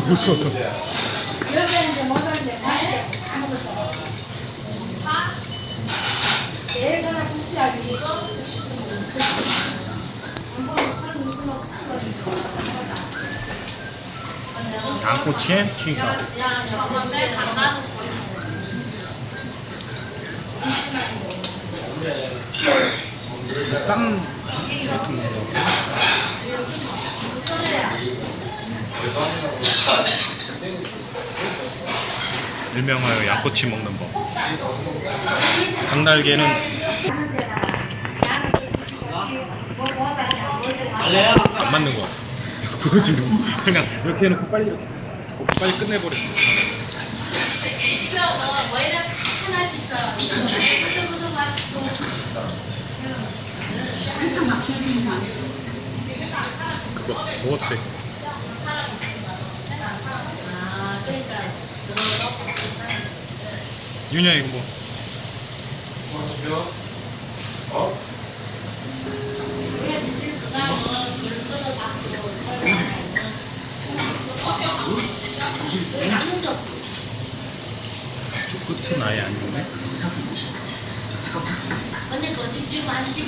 무서워서. 양꼬치에 튀김. 쌈 같은 거. 일명하여 양꼬치 먹는 법. 닭날개는 안 맞는 것 같아. 그거 지금 그냥 이렇게 해놓고 빨리 이렇게 빨리 끝내버려. 그거 먹어도 돼. 윤야 이거 뭐? 저 끝은 아예 안 좋네. 근데 그 집 지금 한 집에